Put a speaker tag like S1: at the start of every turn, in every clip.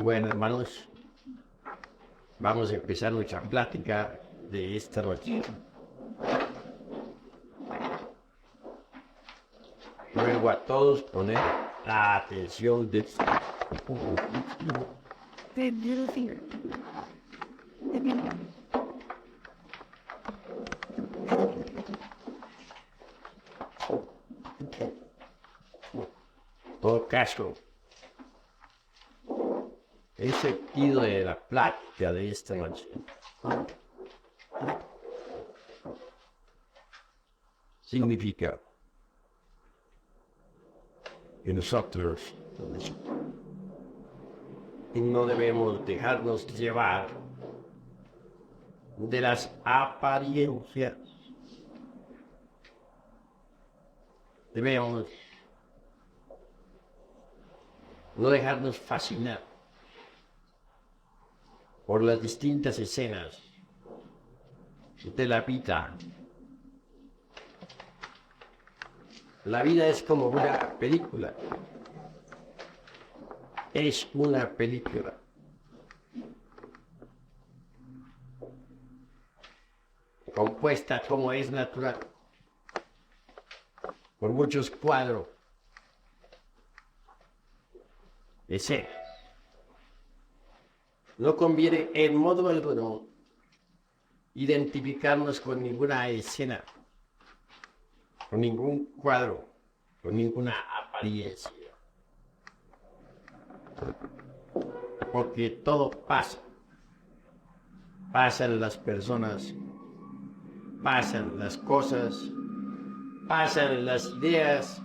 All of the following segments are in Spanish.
S1: Bueno, hermanos, vamos a empezar nuestra plática de esta noche. Ruego a todos poner la atención de todo caso. El sentido de la plática de esta noche significa que nosotros no debemos dejarnos llevar de las apariencias. Debemos no dejarnos fascinar por las distintas escenas de la vida. La vida es como una película. Es una película. Compuesta como es natural, por muchos cuadros de ser. No conviene en modo alguno identificarnos con ninguna escena, con ningún cuadro, con ninguna apariencia. Porque todo pasa. Pasan las personas, pasan las cosas, pasan las ideas.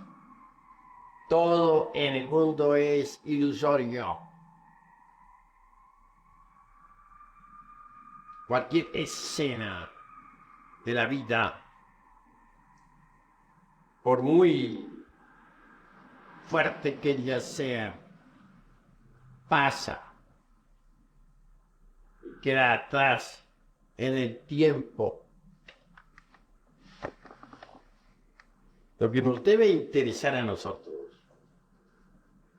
S1: Todo en el mundo es ilusorio. Cualquier escena de la vida, por muy fuerte que ella sea, pasa, queda atrás en el tiempo. Lo que nos debe interesar a nosotros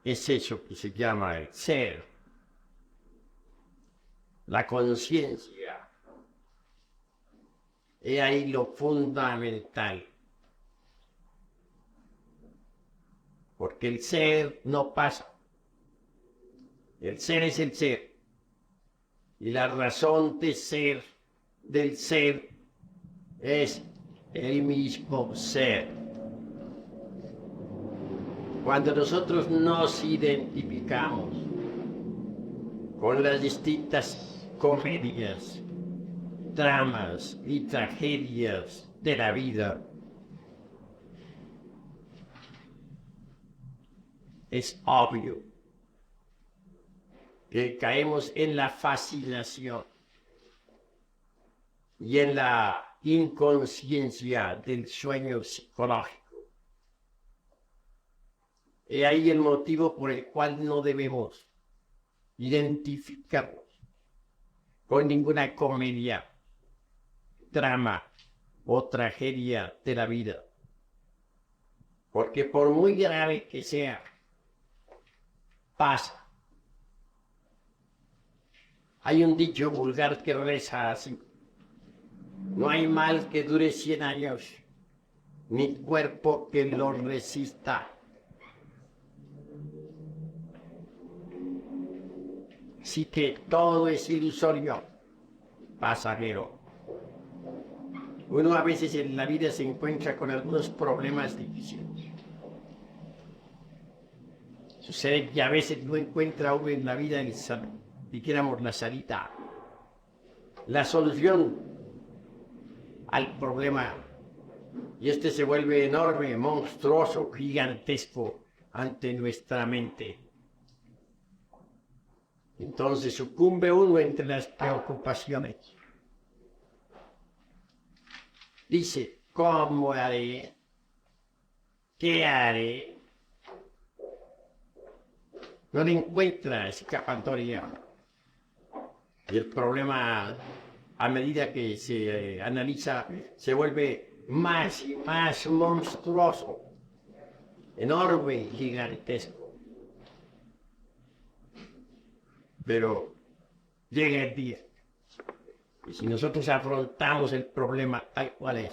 S1: es eso que se llama el ser, la conciencia. Es ahí lo fundamental. Porque el ser no pasa. El ser es el ser. Y la razón de ser del ser es el mismo ser. Cuando nosotros nos identificamos con las distintas comedias, dramas y tragedias de la vida, es obvio que caemos en la fascinación y en la inconsciencia del sueño psicológico. Y ahí el motivo por el cual no debemos identificarnos con ninguna comedia, drama o tragedia de la vida. Porque por muy grave que sea, pasa. Hay un dicho vulgar que reza así: no hay mal que dure 100 años, ni cuerpo que lo resista. Así que todo es ilusorio, pasajero. Uno a veces en la vida se encuentra con algunos problemas difíciles. Sucede que a veces no encuentra uno en la vida dijéramos la salida, la solución al problema. Y este se vuelve enorme, monstruoso, gigantesco ante nuestra mente. Entonces sucumbe uno entre las preocupaciones. Dice, ¿cómo haré? ¿Qué haré? No le encuentra escapatoria. Y el problema, a medida que se analiza, se vuelve más y más monstruoso, enorme y gigantesco. Pero llega el día. Y si nosotros afrontamos el problema tal cual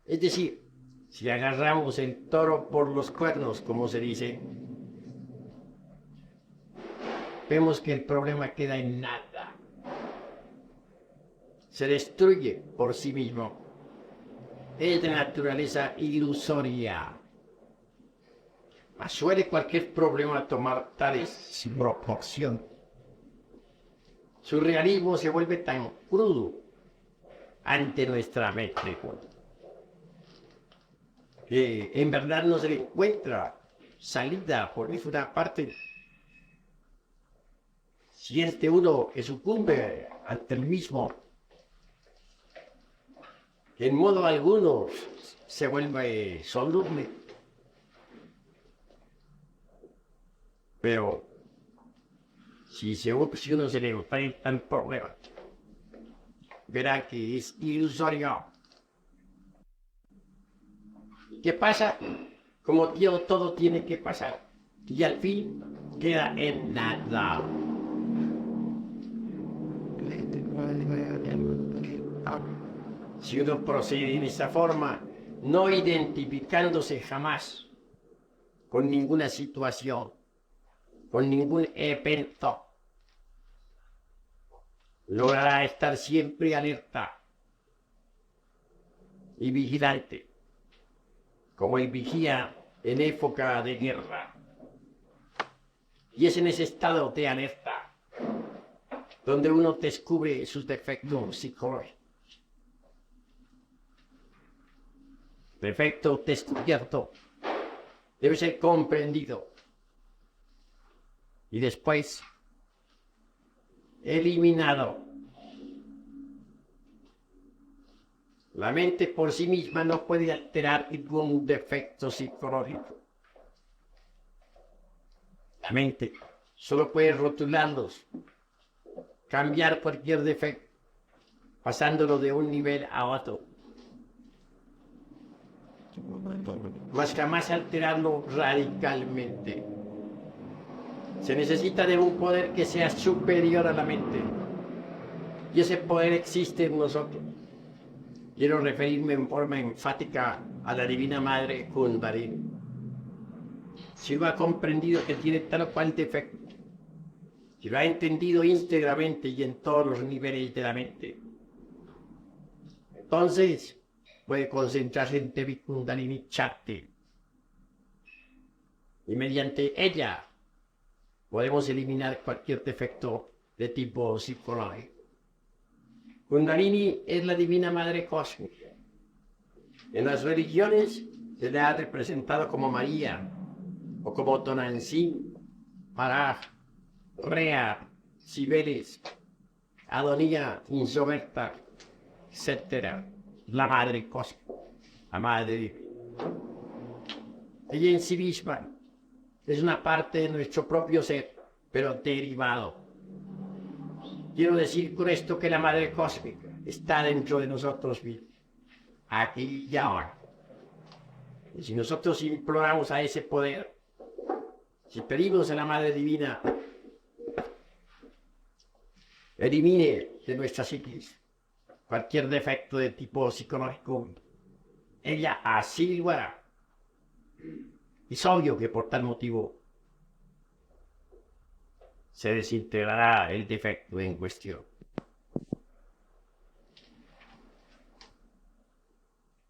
S1: es decir, si agarramos el toro por los cuernos, como se dice, vemos que el problema queda en nada. Se destruye por sí mismo. Es de naturaleza ilusoria. Mas suele cualquier problema tomar tales proporciones. Su realismo se vuelve tan crudo ante nuestra mente que en verdad no se le encuentra salida por ninguna parte. Si uno que sucumbe ante el mismo, que en modo alguno se vuelve soluble. Pero si uno se le enfrenta al problema, verá que es ilusorio. ¿Qué pasa? Como todo tiene que pasar. Y al fin queda en nada. Si uno procede en esa forma, no identificándose jamás con ninguna situación, con ningún evento, logrará estar siempre alerta y vigilante, como el vigía en época de guerra. Y es en ese estado de alerta donde uno descubre sus defectos psicológicos. Defecto descubierto debe ser comprendido y después eliminado. La mente por sí misma no puede alterar ningún defecto psicológico. La mente solo puede rotularlos, cambiar cualquier defecto, pasándolo de un nivel a otro, mas jamás alterarlo radicalmente. Se necesita de un poder que sea superior a la mente, y ese poder existe en nosotros. Quiero referirme en forma enfática a la Divina Madre Kundalini. Si lo ha comprendido que tiene tal o cual defecto, si lo ha entendido íntegramente y en todos los niveles de la mente, entonces puede concentrarse en Devi Kundalini Shakti. Y mediante ella podemos eliminar cualquier defecto de tipo psicológico. Kundalini es la Divina Madre Cósmica. En las religiones se le ha representado como María, o como Tonantzin, Maraj, Rea, Cibeles, Adonía, Insoberta, etc. La Madre Cósmica, la Madre Divina. Ella en sí misma es una parte de nuestro propio ser, pero derivado. Quiero decir con esto que la Madre Cósmica está dentro de nosotros mismos, aquí y ahora. Y si nosotros imploramos a ese poder, si pedimos a la Madre Divina, elimine de nuestra psiquis cualquier defecto de tipo psicológico, ella así lo hará. Es obvio que por tal motivo se desintegrará el defecto en cuestión.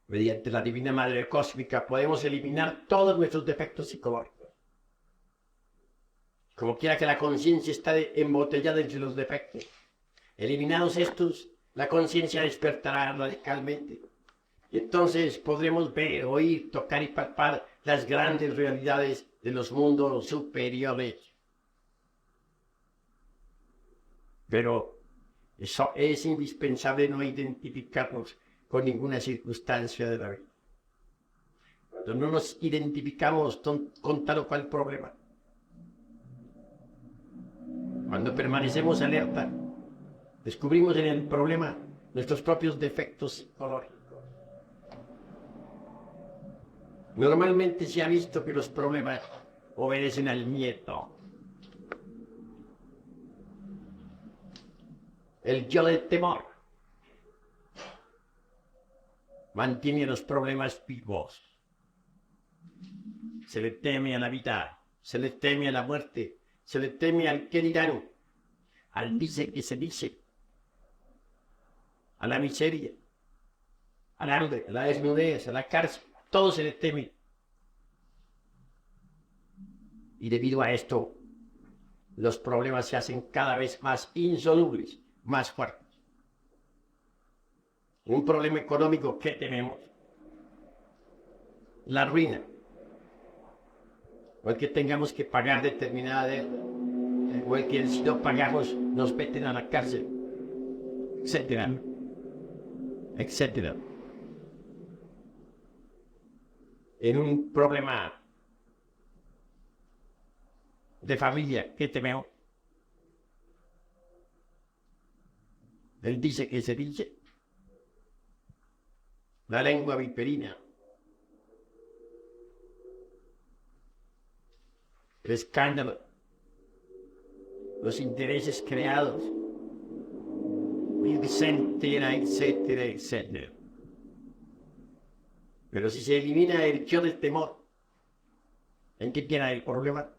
S1: Mediante la Divina Madre Cósmica podemos eliminar todos nuestros defectos psicológicos. Como quiera que la conciencia está embotellada entre los defectos, eliminados estos, la conciencia despertará radicalmente. Y entonces podremos ver, oír, tocar y palpar las grandes realidades de los mundos superiores. Pero eso es indispensable no identificarnos con ninguna circunstancia de la vida. Cuando no nos identificamos con tal o cual problema, cuando permanecemos alerta, descubrimos en el problema nuestros propios defectos psicológicos. Normalmente se ha visto que los problemas obedecen al miedo. El yo del temor mantiene los problemas vivos. Se le teme a la vida, se le teme a la muerte, se le teme al que dirán, al dice que se dice, a la miseria, al hambre, a la desnudez, a la cárcel, todo se le teme. Y debido a esto, los problemas se hacen cada vez más insolubles, más fuertes. Un problema económico, ¿qué tenemos? La ruina. O el que tengamos que pagar determinada deuda. O el que si no pagamos nos meten a la cárcel. Etcétera. Etcétera. En un problema de familia, ¿qué tememos? Él dice que se dice. La lengua viperina. El escándalo. Los intereses creados. Etcétera, etcétera, etcétera. Pero si se elimina el yo del temor, ¿en qué queda el problema?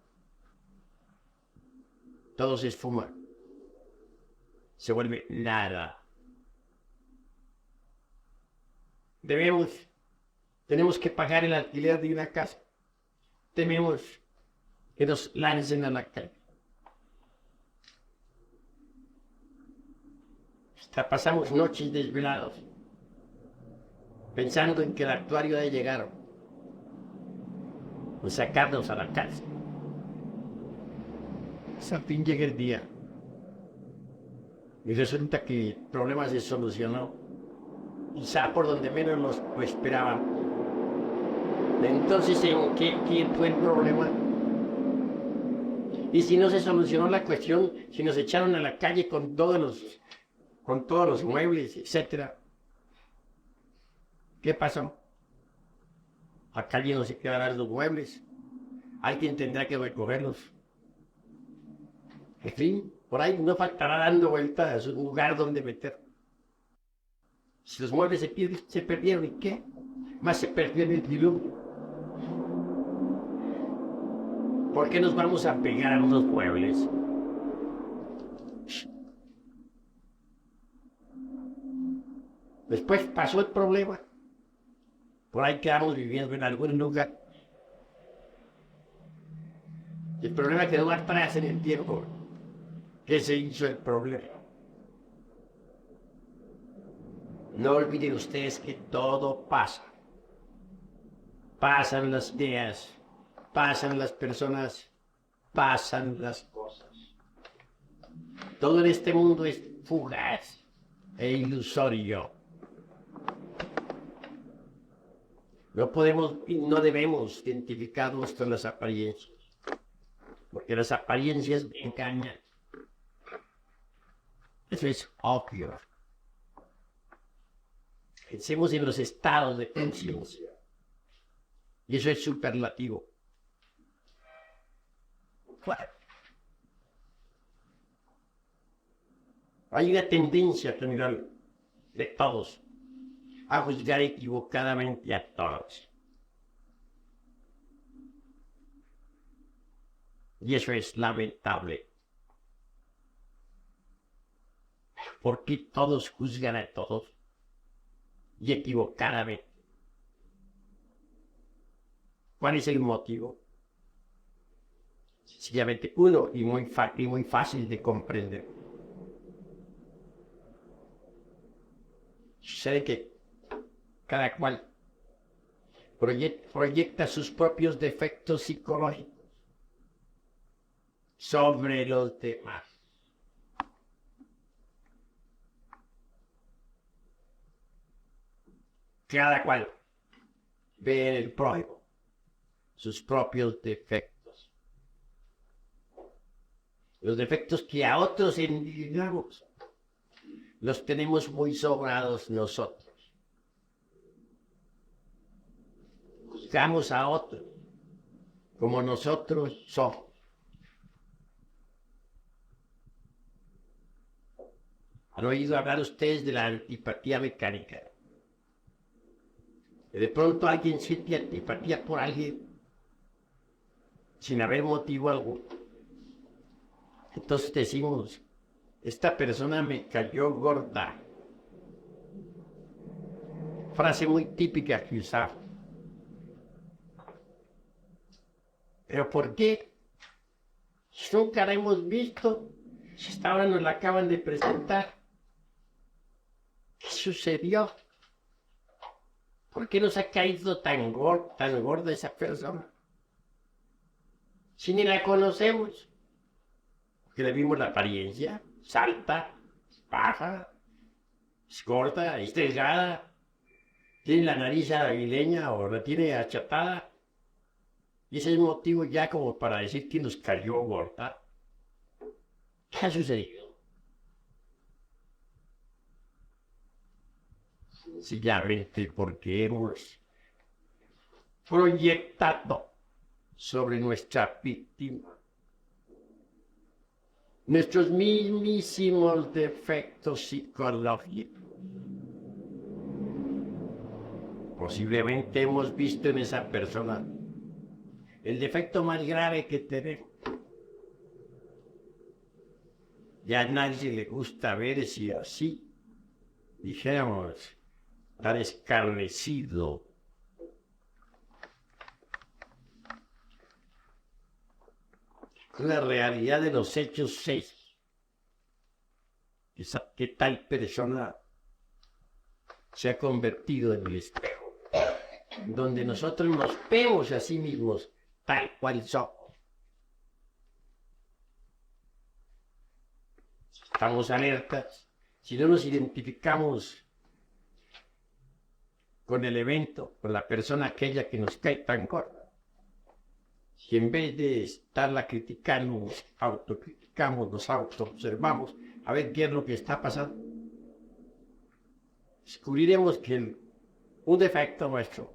S1: Todo se esfuma. Se vuelve nada. Tenemos que pagar el alquiler de una casa. Tememos que nos lancen a la calle. Hasta pasamos noches desvelados, pensando en que el actuario ha de llegar o sacarnos a la cárcel. Al fin llega el día y resulta que el problema se solucionó, quizá por donde menos lo esperábamos. Entonces, ¿en qué fue el problema? Y si no se solucionó la cuestión, si nos echaron a la calle con todos los muebles, etc. ¿Qué pasó? Acá alguien no se quedarán los muebles. Alguien tendrá que recogerlos. En fin, por ahí no faltará dando vueltas a un lugar donde meter. Si los muebles se perdieron, ¿y qué? Más se perdió en el diluvio. ¿Por qué nos vamos a pegar a unos muebles? Después pasó el problema. Por ahí quedamos viviendo en algún lugar. El problema quedó atrás en el tiempo. ¿Qué se hizo el problema? No olviden ustedes que todo pasa. Pasan las ideas, pasan las personas, pasan las cosas. Todo en este mundo es fugaz e ilusorio. No podemos y no debemos identificarnos con las apariencias, porque las apariencias engañan. Eso es obvio. Pensemos en los estados de conciencia. Y eso es superlativo. Claro. Hay una tendencia general de todos a juzgar equivocadamente a todos. Y eso es lamentable. ¿Por qué todos juzgan a todos? Y equivocadamente. ¿Cuál es el motivo? Sencillamente uno y muy fácil de comprender. Sucede que cada cual proyecta sus propios defectos psicológicos sobre los demás. Cada cual ve en el prójimo sus propios defectos. Los defectos que a otros endilgamos los tenemos muy sobrados nosotros. Juzgamos a otros como nosotros somos. ¿Han oído hablar ustedes de la antipatía mecánica? Que de pronto alguien siente antipatía por alguien sin haber motivo alguno. Entonces decimos, esta persona me cayó gorda. Frase muy típica que usaba. ¿Pero por qué? Si nunca la hemos visto, si hasta ahora nos la acaban de presentar. ¿Qué sucedió? ¿Por qué nos ha caído tan gorda esa persona? Si ni la conocemos. Porque le vimos la apariencia, salta, baja, es gorda, es delgada, tiene la nariz aguileña o la tiene achatada. Y ese es motivo ya como para decir que nos cayó gorda. ¿Qué ha sucedido? Sencillamente porque hemos proyectado sobre nuestra víctima nuestros mismísimos defectos psicológicos. Posiblemente hemos visto en esa persona el defecto más grave que tenemos. Ya a nadie le gusta verse así, dijéramos, tan escarnecido. La realidad de los hechos es que tal persona se ha convertido en el espejo, donde nosotros nos vemos a sí mismos tal cual somos. Estamos alertas, si no nos identificamos con el evento, con la persona aquella que nos cae tan corta, si en vez de estarla criticando, nos autocriticamos, nos autoobservamos, a ver qué es lo que está pasando, descubriremos que un defecto nuestro,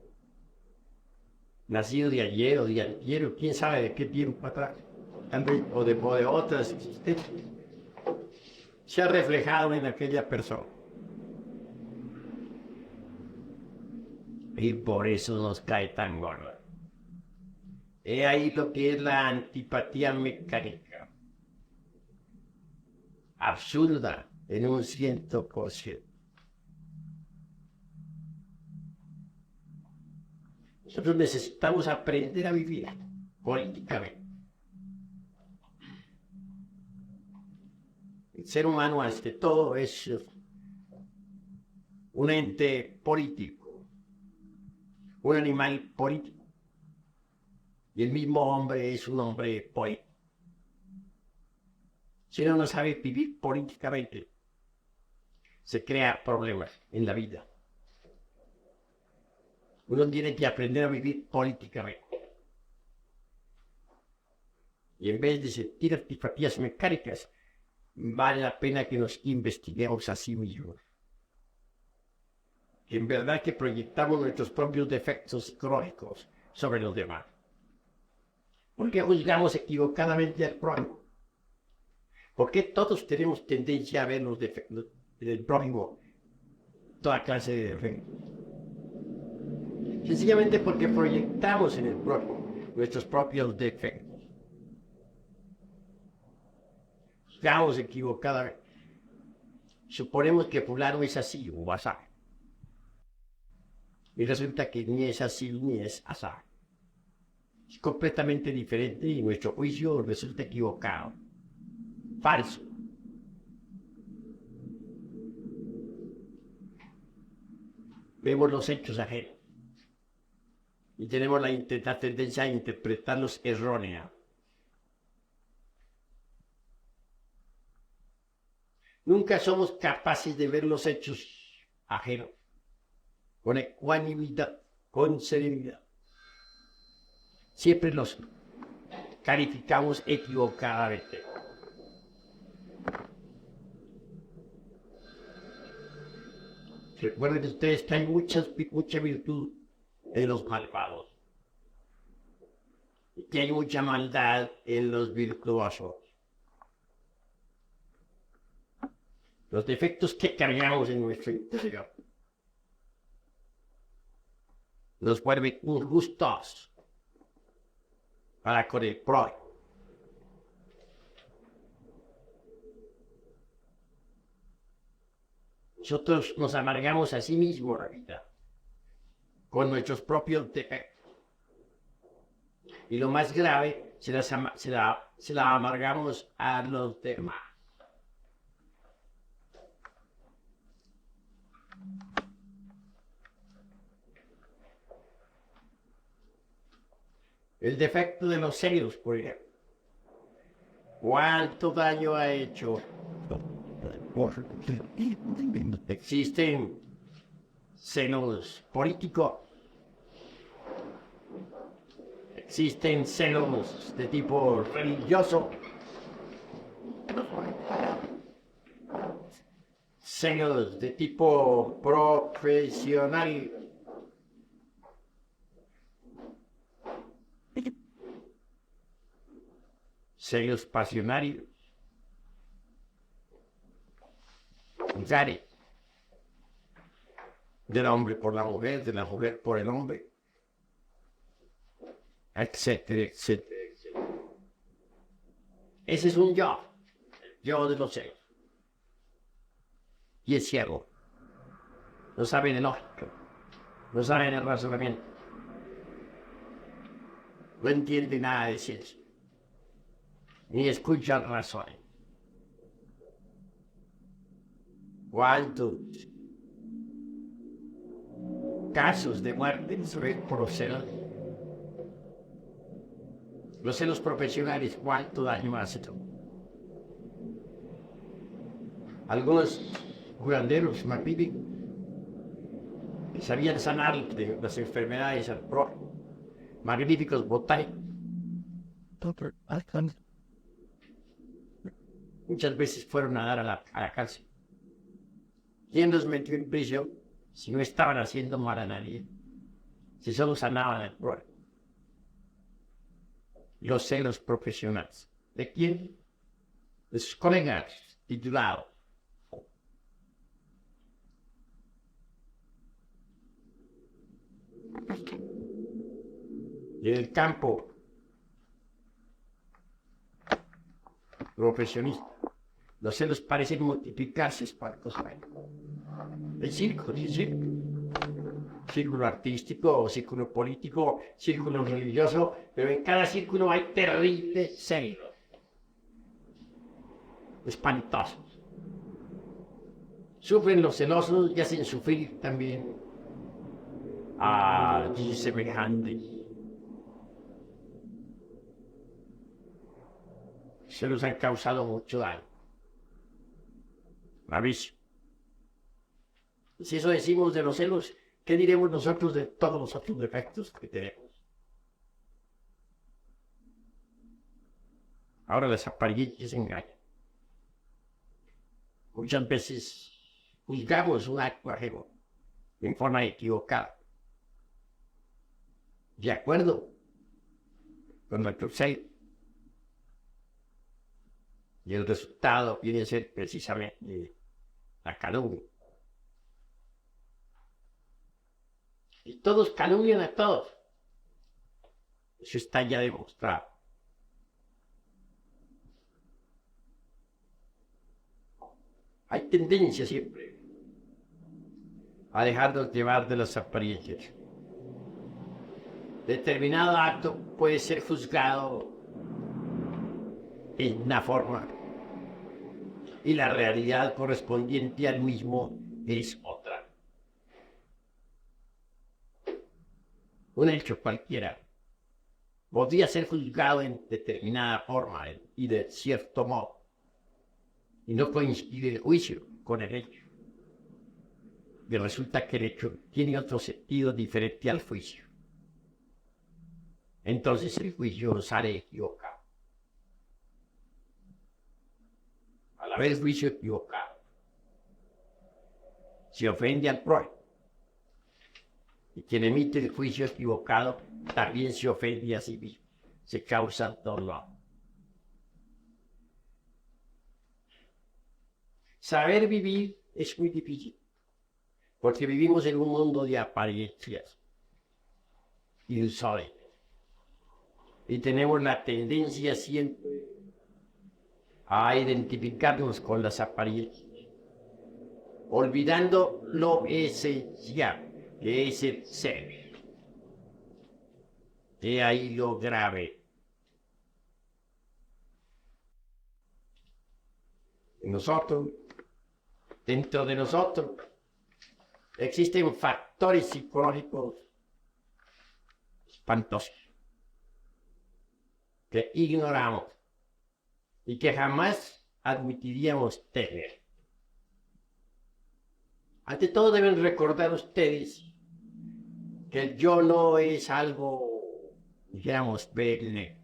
S1: nacido de ayer o de ayer, o quién sabe de qué tiempo atrás, o de otras existencias, se ha reflejado en aquella persona. Y por eso nos cae tan gorda. He ahí lo que es la antipatía mecánica. Absurda en un 100%. Nosotros necesitamos aprender a vivir políticamente. El ser humano, ante todo, es un ente político, un animal político. Y el mismo hombre es un hombre político. Si uno no sabe vivir políticamente, se crea problemas en la vida. Uno tiene que aprender a vivir políticamente. Y en vez de sentir antipatías mecánicas, vale la pena que nos investiguemos a sí mismos. En verdad que proyectamos nuestros propios defectos psicológicos sobre los demás. Porque juzgamos equivocadamente al prójimo. Porque todos tenemos tendencia a ver los defectos del prójimo, toda clase de defectos. Sencillamente porque proyectamos en el prójimo nuestros propios defectos. Juzgamos equivocadamente. Suponemos que fulano es así o asá. Y resulta que ni es así ni es asá. Es completamente diferente y nuestro juicio resulta equivocado, falso. Vemos los hechos ajenos y tenemos la tendencia a interpretarlos errónea. Nunca somos capaces de ver los hechos ajenos con ecuanimidad, con serenidad. Siempre los calificamos equivocadamente. Recuerden ustedes que hay mucha virtud en los malvados y que hay mucha maldad en los virtuosos. los defectos que cargamos en nuestro interior, nos vuelven injustos para con el prójimo. Nosotros nos amargamos a sí mismos la vida con nuestros propios defectos. Y lo más grave, se la amargamos a los demás. El defecto de los celos, por ejemplo. ¿Cuánto daño ha hecho? Existen celos políticos, existen celos de tipo religioso, celos de tipo profesional, celos pasionarios, del hombre por la mujer, de la mujer por el hombre, etcétera, etcétera, etcétera. Ese es un yo, el yo de los celos. Y es ciego. No sabe de lógica, no sabe del razonamiento, no entiende nada de ciencia, ni escucha razones. ¿Cuántos casos de muerte por los celos? Los celos profesionales, ¿cuánto daño hacen? Algunos curanderos magníficos que sabían sanar de las enfermedades al prójimo, magníficos botánicos, muchas veces fueron a dar a la cárcel. ¿Quién los metió en prisión si no estaban haciendo mal a nadie? Si solo sanaban el prójimo. Los celos profesionales. ¿De quién? De sus colegas titulados. Y en el campo profesionista, los celos parecen multiplicarse para cosas. El círculo, círculo artístico, círculo político, círculo religioso, pero en cada círculo hay terribles celos, espantosos. Sufren los celosos y hacen sufrir también a sus semejantes. Celos han causado mucho daño. Aviso. Si eso decimos de los celos, ¿qué diremos nosotros de todos los otros defectos que tenemos? Ahora las apariencias engañan. Muchas veces juzgamos un acto ajeno en forma equivocada, de acuerdo con nuestro ser. Y el resultado viene a ser precisamente la calumnia. Y todos calumnian a todos. Eso está ya demostrado. Hay tendencia siempre a dejarnos llevar de las apariencias. Determinado acto puede ser juzgado en una forma y la realidad correspondiente al mismo es otra. Un hecho cualquiera podría ser juzgado en determinada forma y de cierto modo, y no coincide el juicio con el hecho. Y resulta que el hecho tiene otro sentido diferente al juicio. Entonces el juicio sale equivocado. Al haber juicio equivocado, se ofende al prójimo. Y quien emite el juicio equivocado también se ofende a sí mismo. Se causa dolor. Saber vivir es muy difícil, porque vivimos en un mundo de apariencias ilusorias y tenemos la tendencia siempre a identificarnos con las apariencias, olvidando lo esencial, que es el ser. He ahí lo grave. Nosotros, dentro de nosotros, existen factores psicológicos espantosos que ignoramos y que jamás admitiríamos tener. Ante todo deben recordar ustedes que el yo no es algo, digamos, perenne,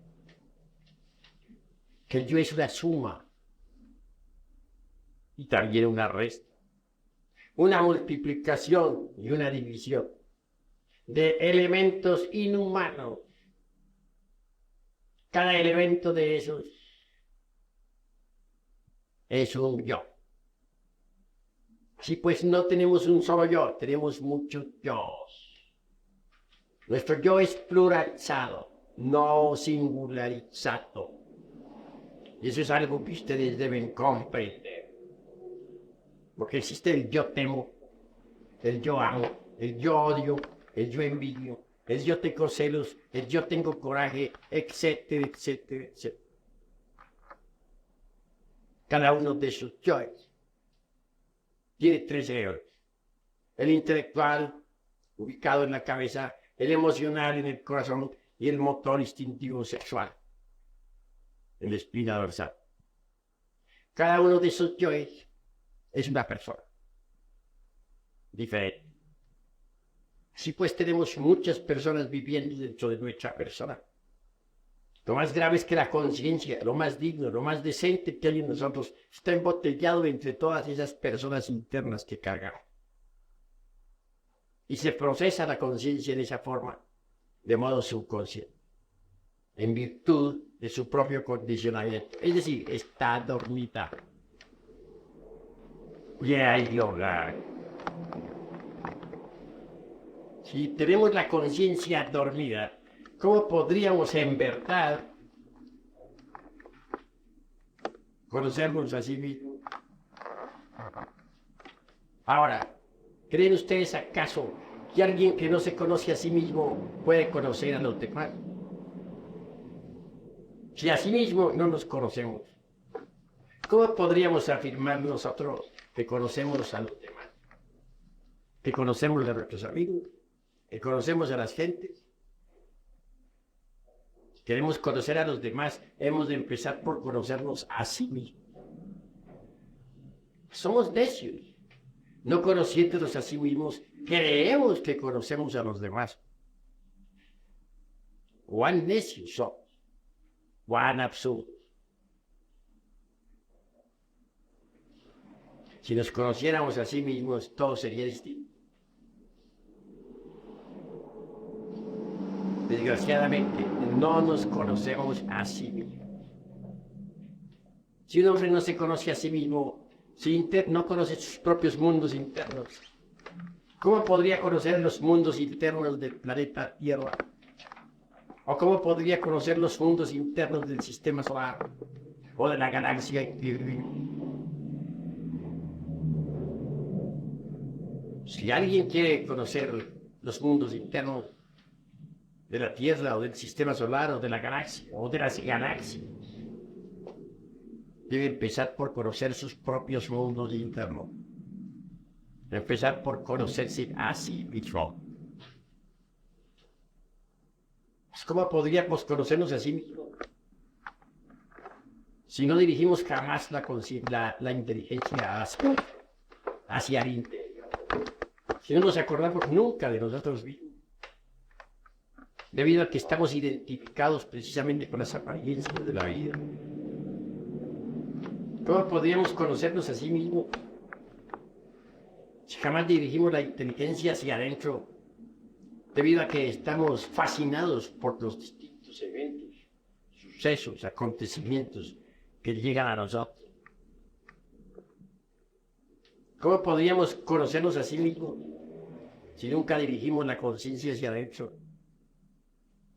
S1: que el yo es una suma y también una resta, una multiplicación y una división de elementos inhumanos. Cada elemento de esos es un yo. Así pues, no tenemos un solo yo, tenemos muchos yos. Nuestro yo es pluralizado, no singularizado. Y eso es algo que ustedes deben comprender. Porque existe el yo temo, el yo amo, el yo odio, el yo envidio, el yo tengo celos, el yo tengo coraje, etcétera, etcétera, etcétera. Cada uno de esos yoes tiene tres ejes: el intelectual, ubicado en la cabeza, el emocional en el corazón y el motor instintivo sexual, en la espina dorsal. Cada uno de esos yoes es una persona diferente. Así pues, tenemos muchas personas viviendo dentro de nuestra persona. Lo más grave es que la conciencia, lo más digno, lo más decente que hay en nosotros, está embotellado entre todas esas personas internas que cargamos. Y se procesa la conciencia de esa forma, de modo subconsciente, en virtud de su propio condicionamiento. Es decir, está dormida. Y hay yoga. Si tenemos la conciencia dormida, ¿cómo podríamos en verdad conocernos a sí mismos? Ahora, ¿creen ustedes acaso que alguien que no se conoce a sí mismo puede conocer a los demás? Si a sí mismo no nos conocemos, ¿cómo podríamos afirmar nosotros que conocemos a los demás? Que conocemos a nuestros amigos, que conocemos a las gentes. Queremos conocer a los demás, hemos de empezar por conocernos a sí mismos. Somos necios. No conociéndonos a sí mismos, creemos que conocemos a los demás. Cuán necios somos, cuán absurdos. Si nos conociéramos a sí mismos, todo sería distinto. Desgraciadamente, no nos conocemos a sí mismos. Si un hombre no se conoce a sí mismo, no conoce sus propios mundos internos, ¿cómo podría conocer los mundos internos del planeta Tierra? ¿O cómo podría conocer los mundos internos del sistema solar o de la galaxia en que vivimos? Si alguien quiere conocer los mundos internos de la Tierra o del sistema solar o de la galaxia o de las galaxias, debe empezar por conocer sus propios mundos internos. Empezar por conocerse a sí mismo. ¿Cómo podríamos conocernos a sí mismos si no dirigimos jamás la inteligencia hacia el interior? Si no nos acordamos nunca de nosotros mismos, debido a que estamos identificados precisamente con las apariencias de la vida. ¿Cómo podríamos conocernos a sí mismos si jamás dirigimos la inteligencia hacia adentro, debido a que estamos fascinados por los distintos eventos, sucesos, acontecimientos que llegan a nosotros? ¿Cómo podríamos conocernos a sí mismos si nunca dirigimos la conciencia hacia adentro?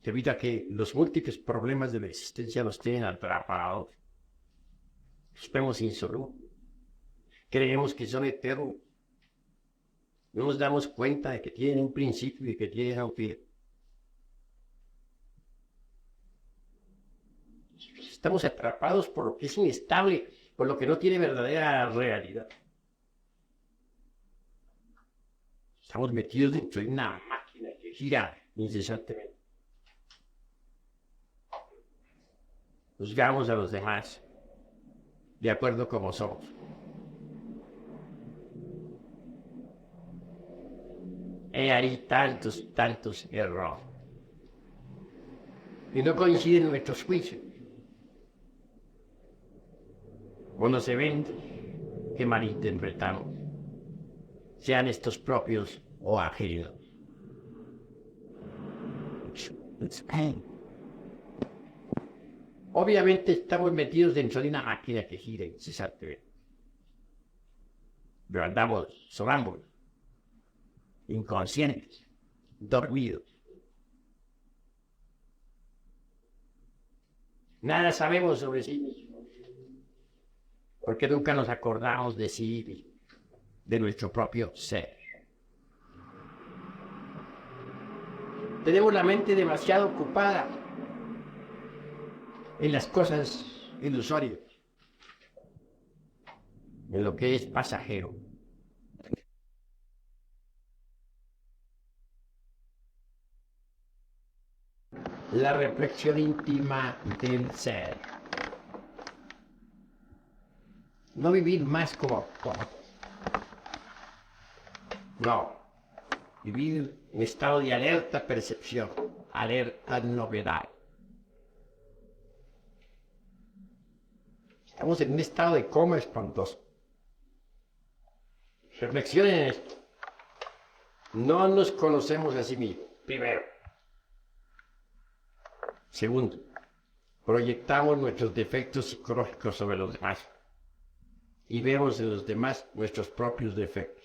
S1: Debido a que los múltiples problemas de la existencia nos tienen atrapados. Los vemos insolubles. Creemos que son eternos. No nos damos cuenta de que tienen un principio y que tienen un fin. Estamos atrapados por lo que es inestable, por lo que no tiene verdadera realidad. Estamos metidos dentro de una máquina que gira incesantemente. Juzgamos a los demás de acuerdo como somos. Hay tantos errores. Y no coinciden nuestros juicios. Cuando se ven que malinterpretamos, sean estos propios o ajenos. Obviamente estamos metidos dentro de una máquina que gira incesantemente. Pero andamos sonámbulos, inconscientes, dormidos. Nada sabemos sobre sí mismos, porque nunca nos acordamos de sí, de nuestro propio ser. Tenemos la mente demasiado ocupada en las cosas ilusorias, en lo que es pasajero. La reflexión íntima del ser. No vivir más como no. Vivir en estado de alerta percepción, alerta novedad. Estamos en un estado de coma espantoso. Reflexionen en esto. No nos conocemos a sí mismos, primero. Segundo, proyectamos nuestros defectos psicológicos sobre los demás y vemos en los demás nuestros propios defectos.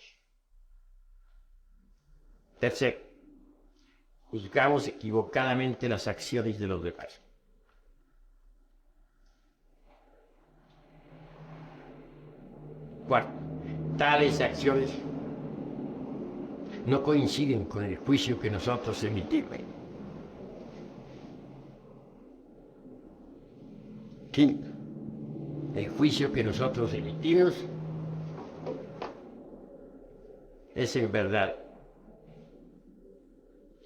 S1: Tercero, juzgamos equivocadamente las acciones de los demás. Cuarto, tales acciones no coinciden con el juicio que nosotros emitimos. Quinto, el juicio que nosotros emitimos es en verdad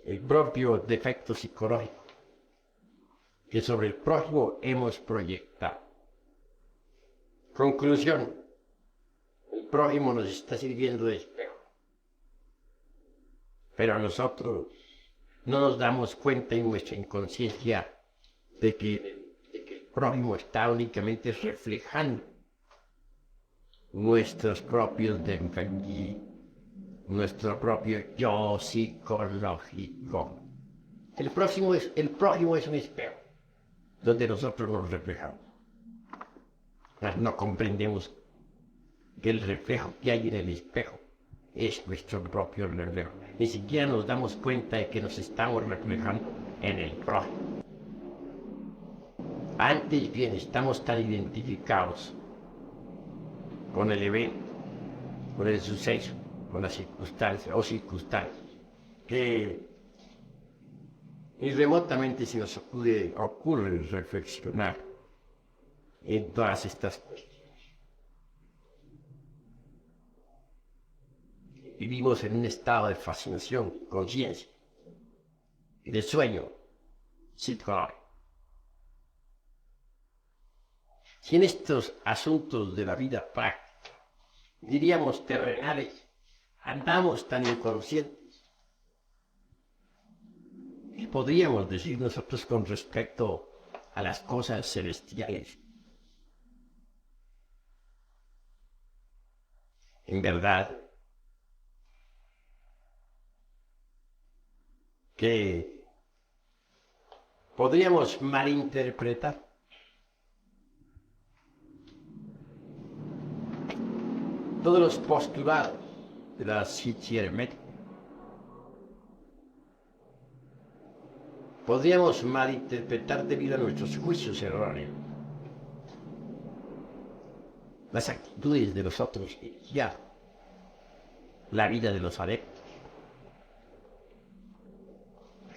S1: el propio defecto psicológico que sobre el prójimo hemos proyectado. Conclusión, el prójimo nos está sirviendo de espejo, pero nosotros no nos damos cuenta en nuestra inconsciencia de que el prójimo está únicamente reflejando nuestros propios defectos, nuestro propio yo psicológico. El prójimo es un espejo donde nosotros nos reflejamos. No comprendemos que el reflejo que hay en el espejo es nuestro propio reflejo. Ni siquiera nos damos cuenta de que nos estamos reflejando en el prójimo. Antes bien, estamos tan identificados con el evento, con el suceso, con las circunstancias o circunstancias, que y remotamente se nos ocurre reflexionar en todas estas cuestiones. Vivimos en un estado de fascinación, conciencia, de sueño, psicológico. Si en estos asuntos de la vida práctica, diríamos terrenales, andamos tan inconscientes, ¿qué podríamos decir nosotros con respecto a las cosas celestiales? En verdad, que podríamos malinterpretar. todos los postulados de la ciencia hermética. Podríamos malinterpretar debido a nuestros juicios erróneos las actitudes de los otros y ya la vida de los adeptos,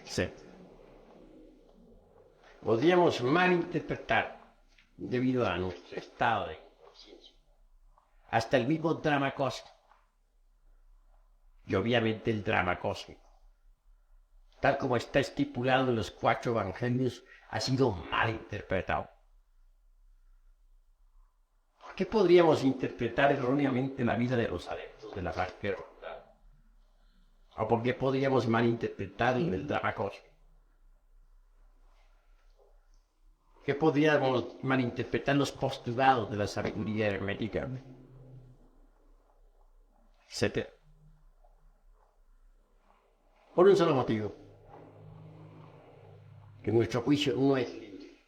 S1: etc. Podríamos malinterpretar debido a nuestro estado de conciencia hasta el mismo drama cósmico y obviamente el drama cósmico, tal como está estipulado en los 4 evangelios, ha sido mal interpretado. ¿Por qué podríamos interpretar erróneamente la vida de los adeptos de la fraternidad? ¿O por qué podríamos malinterpretar el drama cósmico? ¿Qué podríamos malinterpretar los postulados de la sabiduría hermética? Etcétera. Por un solo motivo: que nuestro juicio no es libre.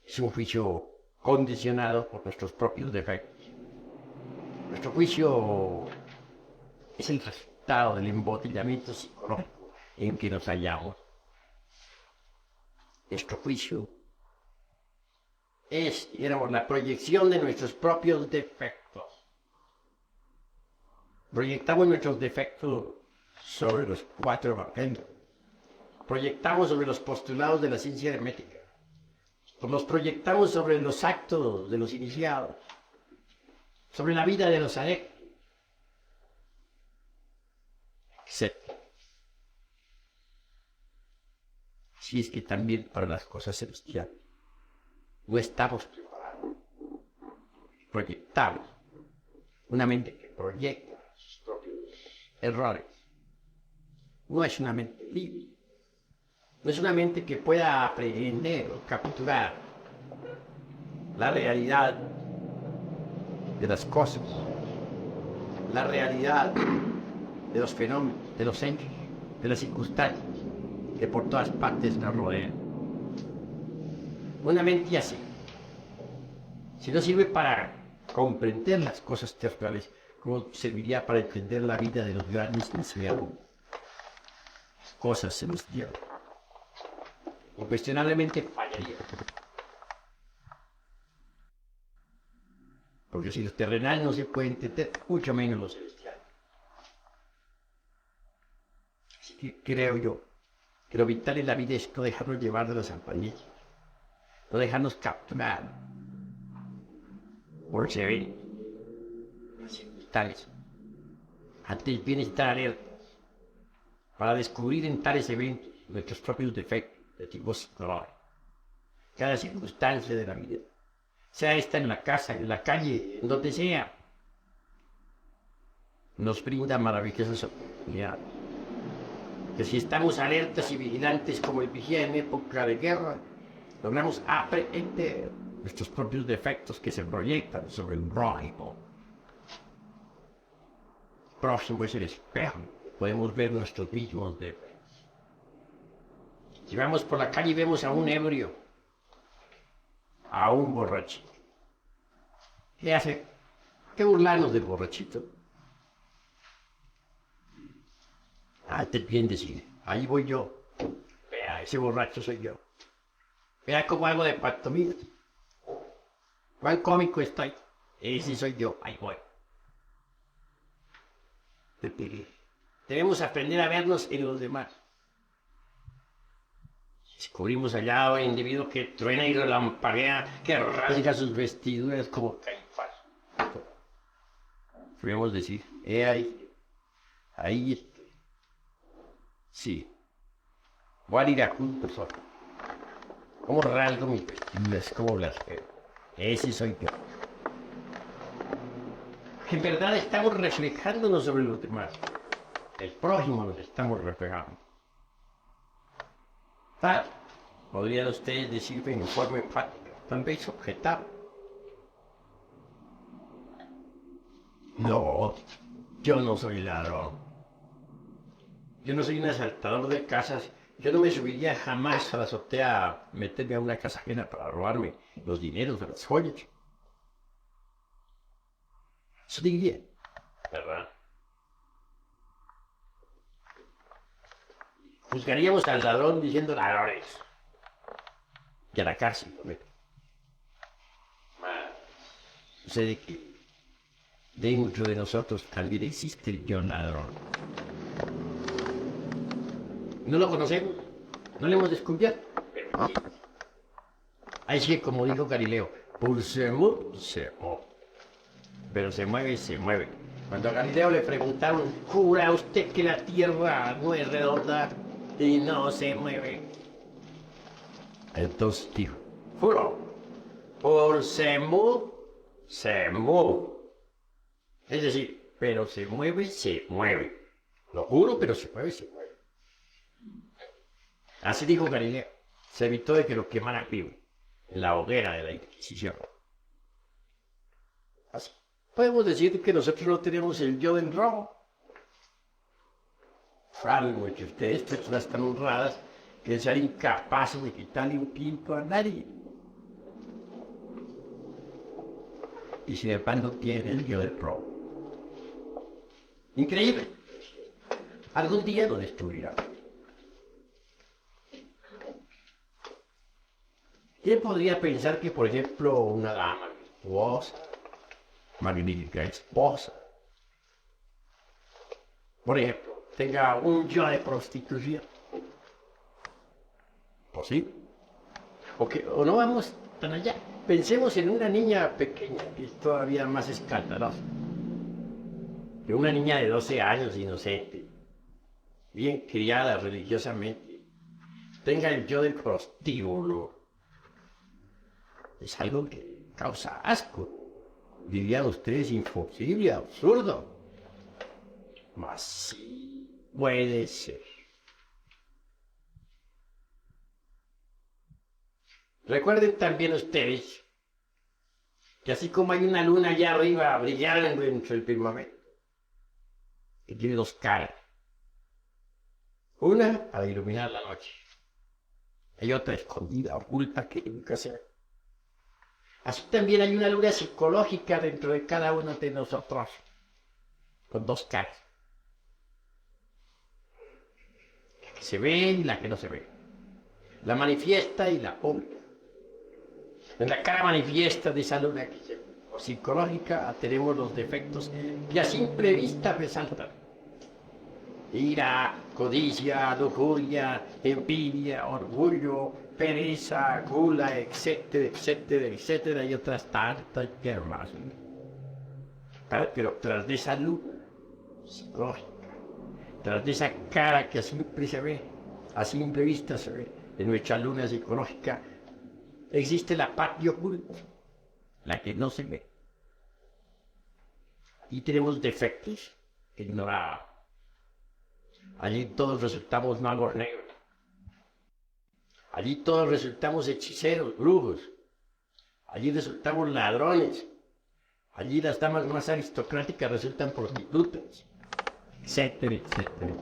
S1: Es un juicio condicionado por nuestros propios defectos. Nuestro juicio es el resultado del embotellamiento psicológico en que nos hallamos. Nuestro juicio es, digamos, la proyección de nuestros propios defectos. Proyectamos nuestros defectos sobre los 4 evangelios. Proyectamos sobre los postulados de la ciencia hermética. Los proyectamos sobre los actos de los iniciados, sobre la vida de los adeptos, etc. Si es que también para las cosas celestiales no estamos preparados. Proyectamos una mente que proyecta sus propios errores. No es una mente libre. No es una mente que pueda aprehender o capturar la realidad de las cosas, la realidad de los fenómenos, de los hechos, de las circunstancias que por todas partes nos rodean. Una mente así, si no sirve para comprender las cosas terrenales, ¿cómo serviría para entender la vida de los grandes misterios? Cosas celestiales. Incuestionablemente fallaría. Porque si los terrenales no se pueden entender, mucho menos los celestiales. Así que creo yo que lo vital en la vida es no dejarnos llevar de las campanillas, no dejarnos capturar por se ven las circunstancias. Antes bien estar alertas para descubrir en tales eventos nuestros propios defectos de tipo psicológico. Cada circunstancia de la vida, sea esta en la casa, en la calle, en donde sea, nos brinda maravillosas oportunidades. Que si estamos alertas y vigilantes como el vigía en época de guerra, logramos aprehender nuestros propios defectos que se proyectan sobre el prójimo. El próximo es el espejo, podemos ver nuestros mismos defectos. Si vamos por la calle y vemos a un ebrio, a un borrachito, ¿qué hace? ¿Qué burlarnos del borrachito? Antes bien decir, ahí voy yo, vea, ese borracho soy yo. Vea cómo hago de pantomima. ¿Cuál cómico estoy? Ese soy yo, ahí voy. Debemos aprender a vernos en los demás. Descubrimos allá a un individuo que truena y relampaguea, que rasga sus vestiduras como Caifás. Podemos decir, ahí estoy. Sí. Voy a ir a juntos. ¿Cómo rasgo mis vestiduras? ¿Cómo blasfemo? Ese soy yo. En verdad estamos reflejándonos sobre los demás. El prójimo nos estamos reflejando. Podrían ustedes decir en forma enfática, tal vez objetable. No, yo no soy ladrón. Yo no soy un asaltador de casas. Yo no me subiría jamás a la azotea a meterme a una casa ajena para robarme los dineros de las joyas. Eso diría, ¿verdad? Juzgaríamos al ladrón diciendo ladrones. Y a la cárcel, por ejemplo. Sucede que dentro de nosotros también existe el yo ladrón. No lo conocemos, no lo hemos descubierto. Pero sí. Ahí sí, como dijo Galileo, pulsemos, se mueve. Pero se mueve, se mueve. Cuando a Galileo le preguntaron, ¿jura usted que la Tierra no es redonda y no se mueve? Entonces dijo, juro, pulsemos, se mueve. Es decir, pero se mueve, se mueve. Lo juro, pero se mueve, se mueve. Así dijo Galileo. Se evitó de que lo quemaran vivo en la hoguera de la Inquisición. Así. Podemos decir que nosotros no tenemos el yo del robo. Algo que ustedes, personas tan honradas, que sean incapaces de quitarle un quinto a nadie. Y sin embargo tienen el yo del robo. Increíble. Algún día lo descubrirán. ¿Quién podría pensar que, por ejemplo, una dama virtuosa, magnífica esposa, por ejemplo, tenga un yo de prostitución? ¿Posible? O no vamos tan allá. Pensemos en una niña pequeña, que es todavía más escandalosa. Que una niña de 12 años, inocente, bien criada religiosamente, tenga el yo del prostíbulo. Es algo que causa asco. Dirían ustedes imposible, absurdo. Mas sí puede ser. Recuerden también ustedes que así como hay una luna allá arriba brillando entre el firmamento, que tiene dos caras. Una para iluminar la noche. Hay otra escondida, oculta, que nunca se ve. Así también hay una luna psicológica dentro de cada uno de nosotros, con dos caras. La que se ve y la que no se ve. La manifiesta y la oculta. En la cara manifiesta de esa luna psicológica tenemos los defectos que a simple vista resaltan. Ira, codicia, lujuria, envidia, orgullo, pereza, gula, etcétera, etcétera, etcétera, y otras tantas que más. Pero tras de esa luz psicológica, tras de esa cara que a simple vista se ve, de nuestra luna psicológica, existe la parte oculta, la que no se ve. Y tenemos defectos que ignoramos. Allí todos resultamos magos negros. Allí todos resultamos hechiceros, brujos. Allí resultamos ladrones. Allí las damas más aristocráticas resultan prostitutas, etcétera, etcétera.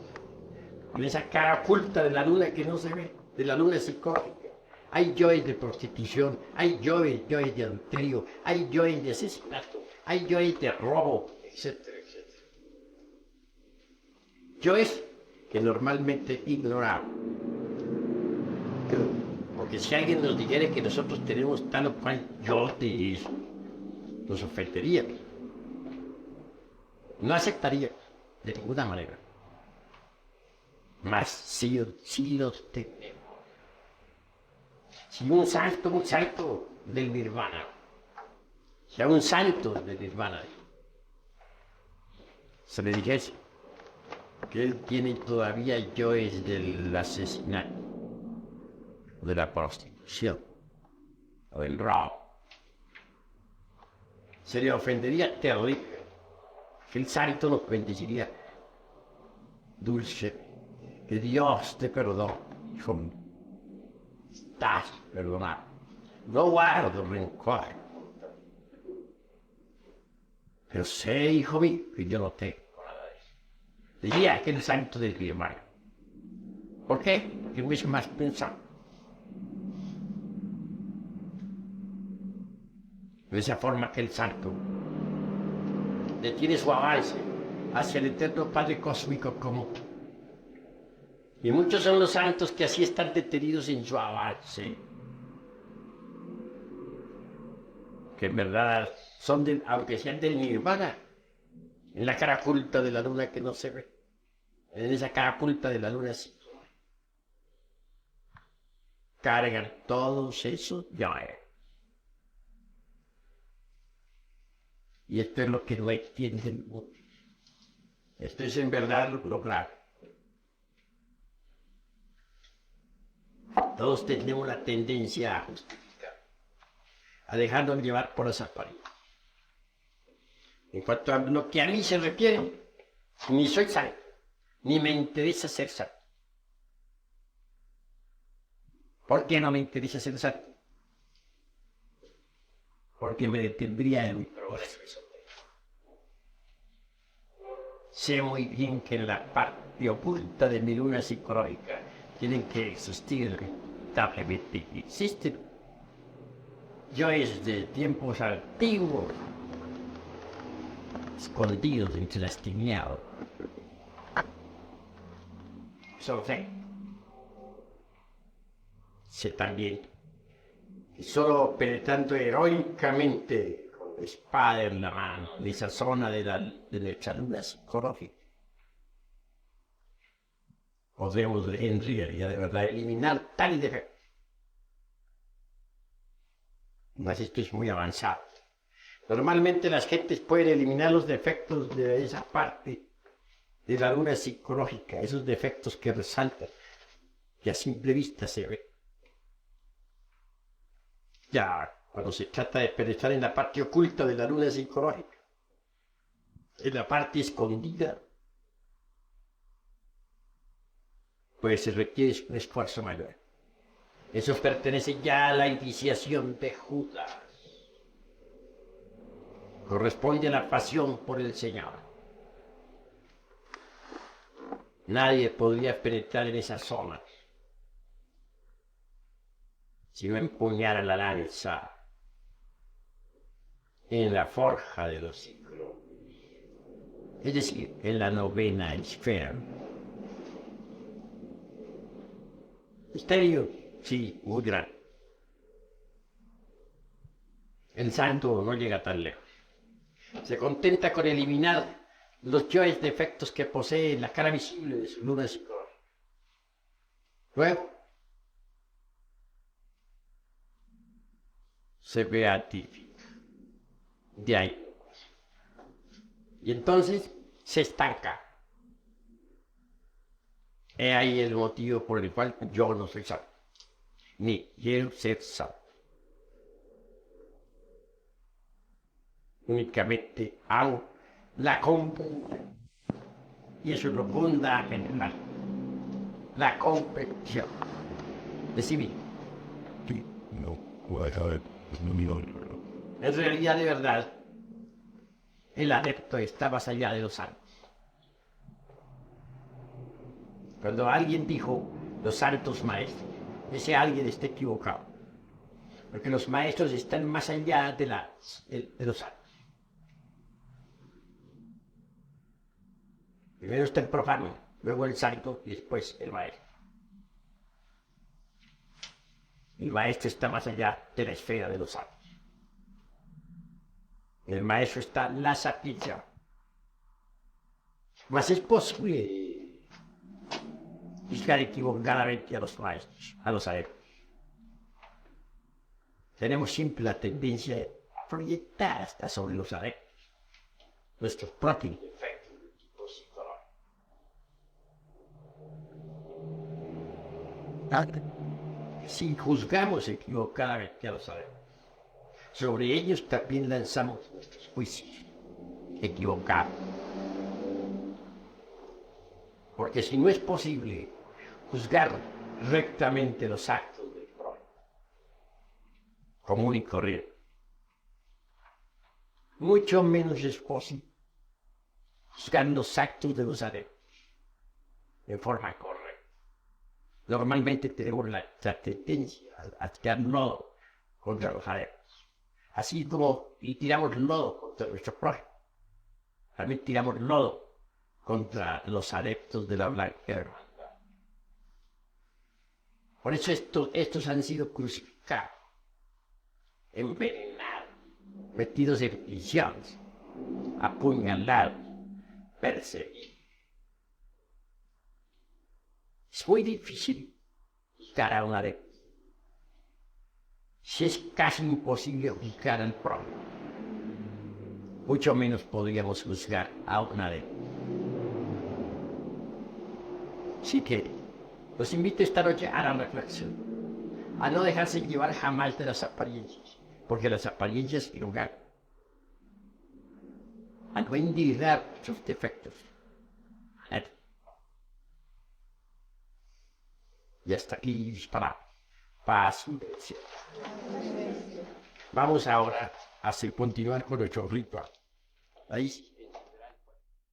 S1: En esa cara oculta de la luna que no se ve, de la luna psicológica, hay yoes de prostitución, hay yoes de adulterio, hay yoes de asesinato, hay yoes de robo, etcétera, etcétera. Yoes que normalmente ignoramos. Porque si alguien nos dijera que nosotros tenemos tal o cual yo de eso, nos ofendería. No aceptaría de ninguna manera. Mas si los tenemos. Si un santo del nirvana, si a un santo del nirvana se le dijese que él tiene todavía yoes del asesinato, o de la prostitución, o del robo, se le ofendería terrible, que el santo nos bendeciría dulce, que Dios te perdone, hijo mío, estás perdonado, no guardo rencor, pero sé, hijo mío, que yo no tengo nada de eso. Diría que el santo del mi hermano. ¿Por qué? Porque me hizo más pensar. De esa forma que el santo detiene su avance hacia el eterno Padre Cósmico común. Y muchos son los santos que así están detenidos en su avance, que en verdad son, aunque sean del nirvana, en la cara oculta de la luna que no se ve, en esa cara oculta de la luna sí, cargan todos esos ya. Y esto es lo que no entienden mucho. Esto es en verdad lo claro. Todos tenemos la tendencia a justificar, a dejarnos llevar por esa apariencias. En cuanto a lo que a mí se refiere, ni soy santo, ni me interesa ser santo. ¿Por qué no me interesa ser santo? Porque me detendría en mi progreso. Sé muy bien que en la parte oculta de mi luna psicológica tienen que existir, lamentablemente existen, yoes de tiempos antiguos, escondidos entre las tinieblas. Eso sé también que solo penetrando heroicamente con la espada en la mano de esa zona de nuestra luna psicológica, podemos en realidad de verdad eliminar tal defecto. Mas esto es muy avanzado. Normalmente las gentes pueden eliminar los defectos de esa parte de la luna psicológica, esos defectos que resaltan, que a simple vista se ven. Ya cuando se trata de penetrar en la parte oculta de la luna psicológica, en la parte escondida, pues se requiere un esfuerzo mayor. Eso pertenece ya a la iniciación de Judas. Corresponde a la pasión por el Señor. Nadie podría penetrar en esa zona si no empuñara la lanza en la forja de los siglos, es decir, en la novena esfera. Misterio, sí, muy grande. El santo no llega tan lejos. Se contenta con eliminar los yoes defectos que posee la cara visible de su luna psicológica. Luego, se beatifica. De ahí. Y entonces se estanca. He ahí el motivo por el cual yo no soy santo, ni quiero ser santo. Únicamente hago la competición. Y eso es lo fundamental. La competición de sí mismo. En realidad, de verdad, el adepto está más allá de los santos. Cuando alguien dijo los santos maestros, ese alguien está equivocado. Porque los maestros están más allá de los santos. Primero está el profano, luego el santo y después el maestro. El maestro está más allá de la esfera de los santos. El maestro está en la sapiencia. Mas es posible juzgar equivocadamente a los maestros, a los adeptos. Tenemos siempre la tendencia a proyectar hasta sobre los adeptos nuestros propios defectos. Si juzgamos equivocadamente a los adeptos, sobre ellos también lanzamos nuestros juicios equivocados. Porque si no es posible juzgar rectamente los actos del prójimo, común y corriente, mucho menos es posible juzgar los actos de los adeptos de forma correcta. Normalmente tenemos la tendencia a tirar lodo contra los adeptos, así como y tiramos lodo contra nuestro prójimo. También tiramos lodo contra los adeptos de la blanquera. Por eso estos han sido crucificados, envenenados, metidos en prisiones, apuñalados, perseguidos. Es muy difícil juzgar a un adepto. Si es casi imposible juzgar al prójimo, mucho menos podríamos juzgar a un adepto. Así que los invito esta noche a la reflexión, a no dejarse llevar jamás de las apariencias, porque las apariencias equivocan, a no endividar sus defectos. Y hasta aquí disparado. Paz. Vamos ahora a continuar con nuestro ritual. Ahí